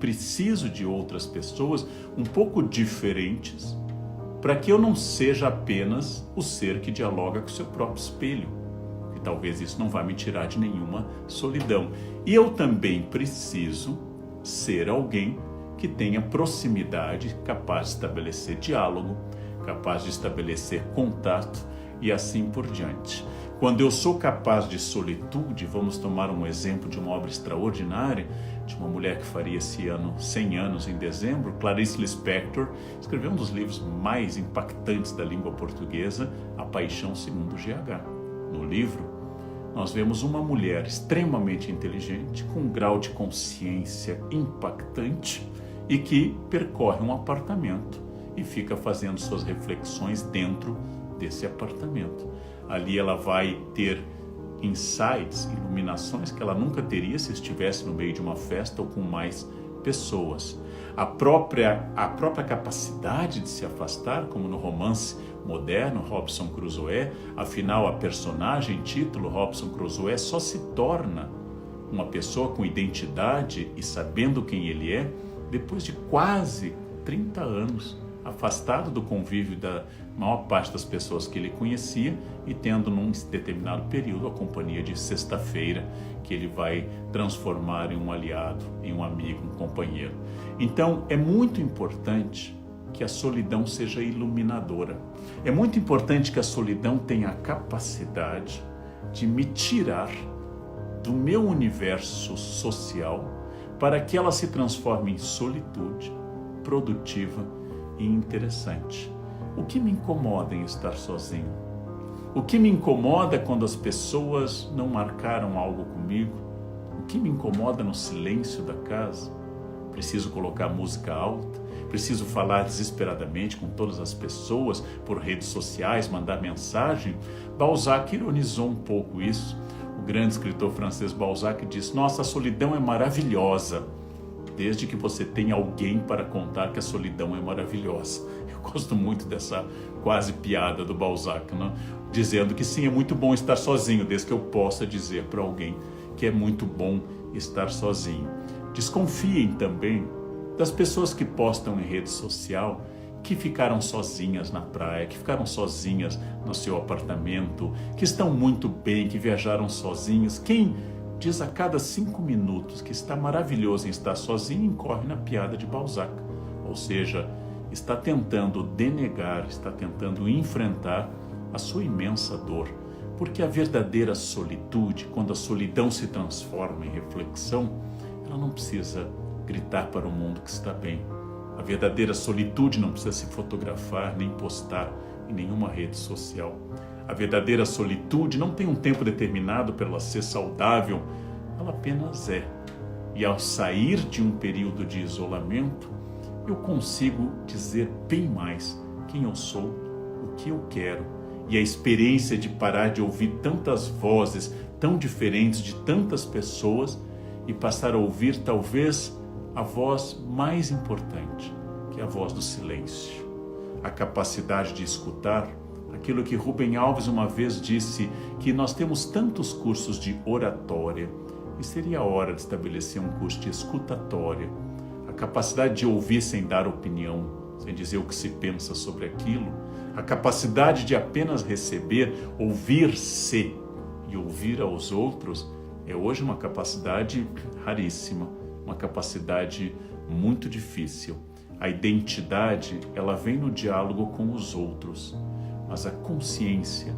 preciso de outras pessoas um pouco diferentes para que eu não seja apenas o ser que dialoga com o seu próprio espelho. E talvez isso não vá me tirar de nenhuma solidão. E eu também preciso ser alguém que tenha proximidade, capaz de estabelecer diálogo, capaz de estabelecer contato e assim por diante. Quando eu sou capaz de solitude, vamos tomar um exemplo de uma obra extraordinária, de uma mulher que faria esse ano 100 anos em dezembro, Clarice Lispector, escreveu um dos livros mais impactantes da língua portuguesa, A Paixão Segundo GH. No livro, nós vemos uma mulher extremamente inteligente, com um grau de consciência impactante e que percorre um apartamento e fica fazendo suas reflexões dentro desse apartamento. Ali ela vai ter insights, iluminações que ela nunca teria se estivesse no meio de uma festa ou com mais pessoas. A própria capacidade de se afastar, como no romance moderno Robinson Crusoe, afinal a personagem título Robinson Crusoe só se torna uma pessoa com identidade e sabendo quem ele é depois de quase 30 anos afastado do convívio da maior parte das pessoas que ele conhecia e tendo num determinado período a companhia de Sexta-feira, que ele vai transformar em um aliado, em um amigo, um companheiro. Então é muito importante que a solidão seja iluminadora. É muito importante que a solidão tenha a capacidade de me tirar do meu universo social para que ela se transforme em solitude produtiva e interessante. O que me incomoda em estar sozinho? O que me incomoda quando as pessoas não marcaram algo comigo? O que me incomoda no silêncio da casa? Preciso colocar música alta? Preciso falar desesperadamente com todas as pessoas por redes sociais, mandar mensagem? Balzac ironizou um pouco isso. O grande escritor francês Balzac disse: nossa, a solidão é maravilhosa, desde que você tenha alguém para contar que a solidão é maravilhosa. Eu gosto muito dessa quase piada do Balzac, né? Dizendo que sim, é muito bom estar sozinho, desde que eu possa dizer para alguém que é muito bom estar sozinho. Desconfiem também das pessoas que postam em rede social que ficaram sozinhas na praia, que ficaram sozinhas no seu apartamento, que estão muito bem, que viajaram sozinhos. Quem diz a cada 5 minutos que está maravilhoso em estar sozinho, incorre na piada de Balzac. Ou seja, está tentando denegar, está tentando enfrentar a sua imensa dor. Porque a verdadeira solitude, quando a solidão se transforma em reflexão, ela não precisa gritar para o mundo que está bem. A verdadeira solitude não precisa se fotografar nem postar em nenhuma rede social. A verdadeira solitude não tem um tempo determinado para ela ser saudável, ela apenas é. E ao sair de um período de isolamento, eu consigo dizer bem mais quem eu sou, o que eu quero. E a experiência de parar de ouvir tantas vozes tão diferentes de tantas pessoas e passar a ouvir talvez a voz mais importante, que é a voz do silêncio. A capacidade de escutar aquilo que Rubem Alves uma vez disse, que nós temos tantos cursos de oratória e seria a hora de estabelecer um curso de escutatória. A capacidade de ouvir sem dar opinião, sem dizer o que se pensa sobre aquilo. A capacidade de apenas receber, ouvir-se e ouvir aos outros é hoje uma capacidade raríssima, uma capacidade muito difícil. A identidade, ela vem no diálogo com os outros, mas a consciência,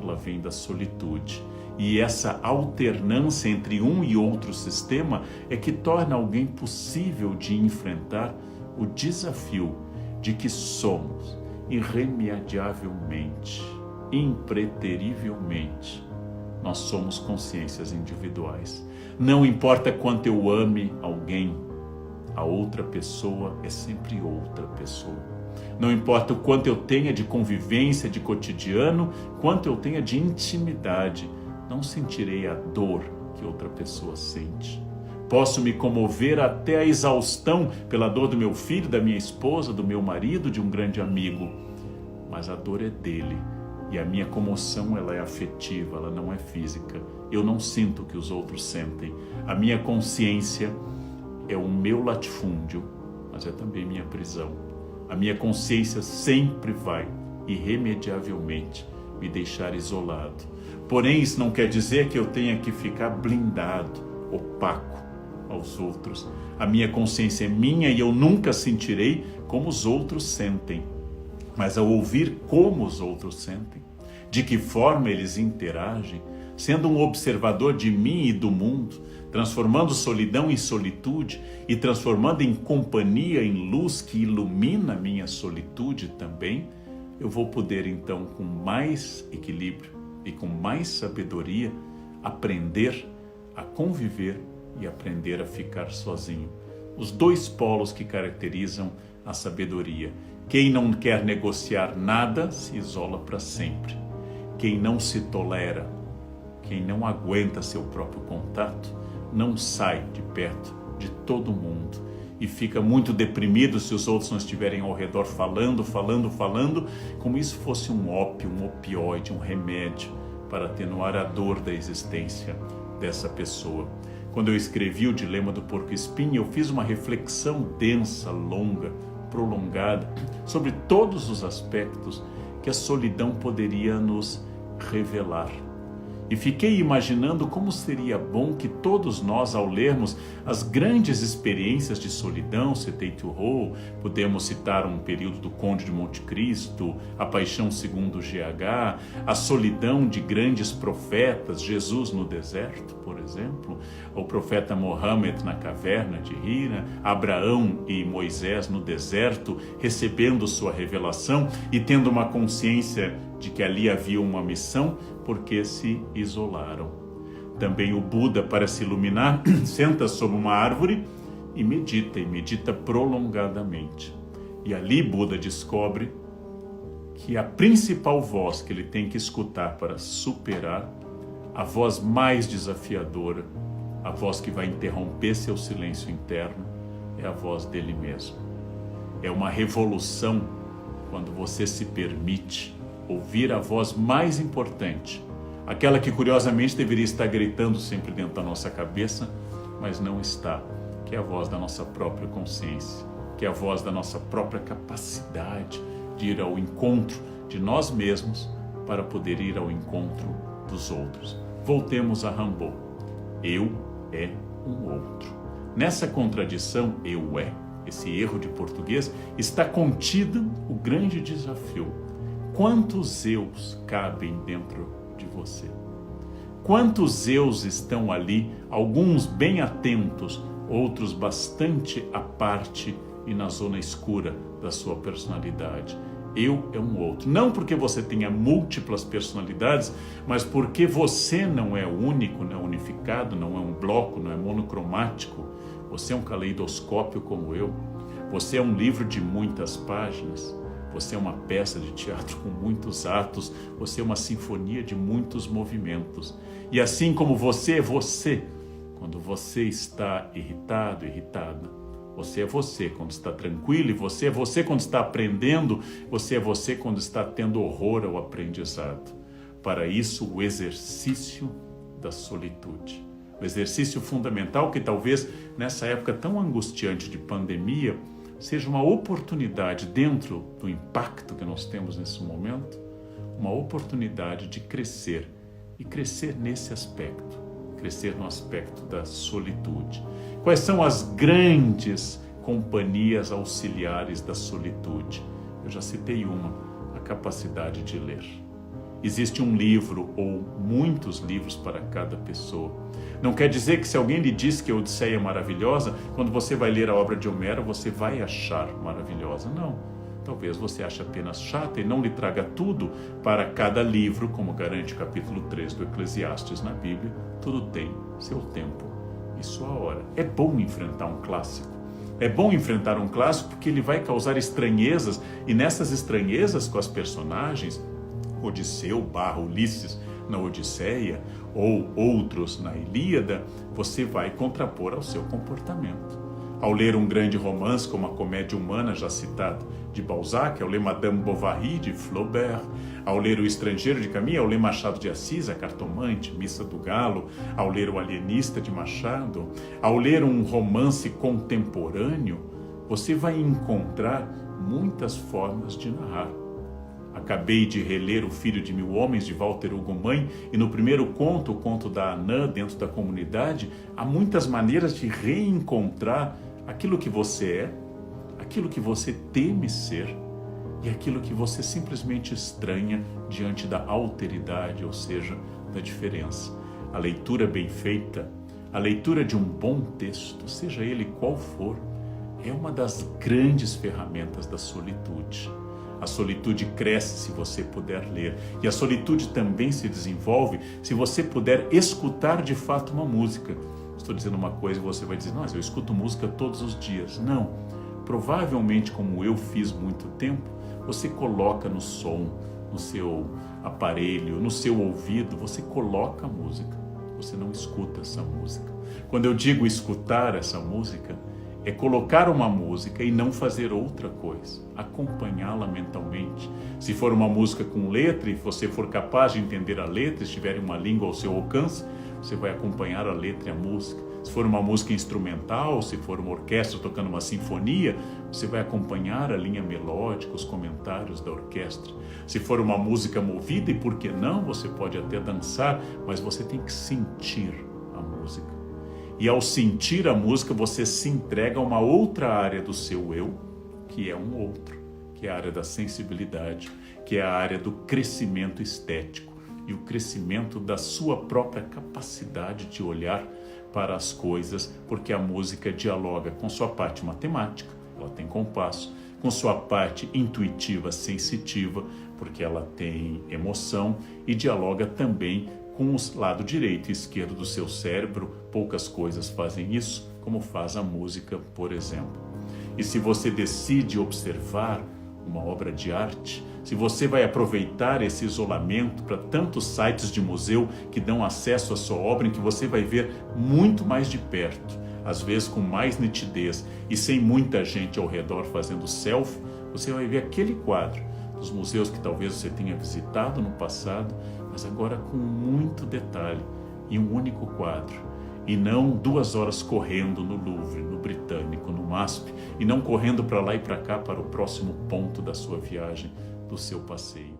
ela vem da solitude. E essa alternância entre um e outro sistema é que torna alguém possível de enfrentar o desafio de que somos irremediavelmente, impreterivelmente, nós somos consciências individuais. Não importa quanto eu ame alguém, a outra pessoa é sempre outra pessoa. Não importa o quanto eu tenha de convivência, de cotidiano, quanto eu tenha de intimidade, não sentirei a dor que outra pessoa sente. Posso me comover até a exaustão pela dor do meu filho, da minha esposa, do meu marido, de um grande amigo, mas a dor é dele. E a minha comoção, ela é afetiva, ela não é física. Eu não sinto o que os outros sentem. A minha consciência, é o meu latifúndio, mas é também minha prisão. A minha consciência sempre vai, irremediavelmente, me deixar isolado. Porém, isso não quer dizer que eu tenha que ficar blindado, opaco aos outros. A minha consciência é minha e eu nunca sentirei como os outros sentem. Mas ao ouvir como os outros sentem, de que forma eles interagem, sendo um observador de mim e do mundo, transformando solidão em solitude e transformando em companhia em luz que ilumina minha solitude também, eu vou poder então, com mais equilíbrio e com mais sabedoria, aprender a conviver e aprender a ficar sozinho. Os dois polos que caracterizam a sabedoria. Quem não quer negociar nada se isola para sempre. Quem não se tolera, quem não aguenta seu próprio contato, não sai de perto de todo mundo e fica muito deprimido se os outros não estiverem ao redor falando, como isso fosse um ópio, um opioide, um remédio para atenuar a dor da existência dessa pessoa. Quando eu escrevi o Dilema do Porco-Espinho, eu fiz uma reflexão densa, longa, prolongada, sobre todos os aspectos que a solidão poderia nos revelar. E fiquei imaginando como seria bom que todos nós, ao lermos as grandes experiências de solidão, citei Thoreau, podemos citar um período do Conde de Monte Cristo, a Paixão segundo GH, a solidão de grandes profetas, Jesus no deserto, por exemplo, o profeta Mohammed na caverna de Hira, Abraão e Moisés no deserto, recebendo sua revelação e tendo uma consciência de que ali havia uma missão, porque se isolaram. Também o Buda, para se iluminar, senta sob uma árvore e medita prolongadamente. E ali Buda descobre que a principal voz que ele tem que escutar para superar, a voz mais desafiadora, a voz que vai interromper seu silêncio interno, é a voz dele mesmo. É uma revolução quando você se permite ouvir a voz mais importante, aquela que curiosamente deveria estar gritando sempre dentro da nossa cabeça, mas não está, que é a voz da nossa própria consciência, que é a voz da nossa própria capacidade de ir ao encontro de nós mesmos para poder ir ao encontro dos outros. Voltemos a Rimbaud. Eu é um outro. Nessa contradição, eu é, esse erro de português, está contido o grande desafio. Quantos eus cabem dentro de você? Quantos eus estão ali, alguns bem atentos, outros bastante à parte e na zona escura da sua personalidade? Eu é um outro. Não porque você tenha múltiplas personalidades, mas porque você não é único, não é unificado, não é um bloco, não é monocromático. Você é um caleidoscópio como eu. Você é um livro de muitas páginas. Você é uma peça de teatro com muitos atos, você é uma sinfonia de muitos movimentos. E assim como você é você, quando você está irritado, irritada, você é você quando está tranquilo, e você é você quando está aprendendo, você é você quando está tendo horror ao aprendizado. Para isso, o exercício da solitude. O exercício fundamental que talvez nessa época tão angustiante de pandemia, seja uma oportunidade, dentro do impacto que nós temos nesse momento, uma oportunidade de crescer, e crescer nesse aspecto, crescer no aspecto da solitude. Quais são as grandes companhias auxiliares da solitude? Eu já citei uma, a capacidade de ler. Existe um livro ou muitos livros para cada pessoa. Não quer dizer que se alguém lhe diz que a Odisseia é maravilhosa, quando você vai ler a obra de Homero, você vai achar maravilhosa. Não. Talvez você ache apenas chata e não lhe traga tudo. Para cada livro, como garante o capítulo 3 do Eclesiastes na Bíblia, tudo tem seu tempo e sua hora. É bom enfrentar um clássico. É bom enfrentar um clássico porque ele vai causar estranhezas, e nessas estranhezas com as personagens, Odisseu / Ulisses na Odisseia, ou outros na Ilíada, você vai contrapor ao seu comportamento. ao ler um grande romance como a Comédia Humana, já citado, de Balzac, ao ler Madame Bovary, de Flaubert, ao ler O Estrangeiro, de Camus, ao ler Machado de Assis, A Cartomante, Missa do Galo, ao ler O Alienista, de Machado, ao ler um romance contemporâneo, você vai encontrar muitas formas de narrar. Acabei de reler O Filho de Mil Homens, de Walter Hugo Mãe, e no primeiro conto, o conto da Anã, dentro da comunidade, há muitas maneiras de reencontrar aquilo que você é, aquilo que você teme ser e aquilo que você simplesmente estranha diante da alteridade, ou seja, da diferença. A leitura bem feita, a leitura de um bom texto, seja ele qual for, é uma das grandes ferramentas da solitude. A solitude cresce se você puder ler, e a solitude também se desenvolve se você puder escutar de fato uma música. Estou dizendo uma coisa e você vai dizer, nossa, eu escuto música todos os dias. Não. Provavelmente, como eu fiz muito tempo, você coloca no som, no seu aparelho, no seu ouvido, você coloca a música. Você não escuta essa música. Quando eu digo escutar essa música, é colocar uma música e não fazer outra coisa, acompanhá-la mentalmente. Se for uma música com letra e você for capaz de entender a letra, estiver em uma língua ao seu alcance, você vai acompanhar a letra e a música. Se for uma música instrumental, se for uma orquestra tocando uma sinfonia, você vai acompanhar a linha melódica, os comentários da orquestra. Se for uma música movida, e por que não, você pode até dançar, mas você tem que sentir a música. E ao sentir a música, você se entrega a uma outra área do seu eu, que é um outro, que é a área da sensibilidade, que é a área do crescimento estético e o crescimento da sua própria capacidade de olhar para as coisas, porque a música dialoga com sua parte matemática, ela tem compasso, com sua parte intuitiva, sensitiva, porque ela tem emoção, e dialoga também com o lado direito e esquerdo do seu cérebro. Poucas coisas fazem isso, como faz a música, por exemplo. E se você decide observar uma obra de arte, se você vai aproveitar esse isolamento para tantos sites de museu que dão acesso à sua obra, em que você vai ver muito mais de perto, às vezes com mais nitidez e sem muita gente ao redor fazendo selfie, você vai ver aquele quadro dos museus que talvez você tenha visitado no passado, mas agora com muito detalhe, em um único quadro. E não 2 horas correndo no Louvre, no Britânico, no MASP, e não correndo para lá e para cá para o próximo ponto da sua viagem, do seu passeio.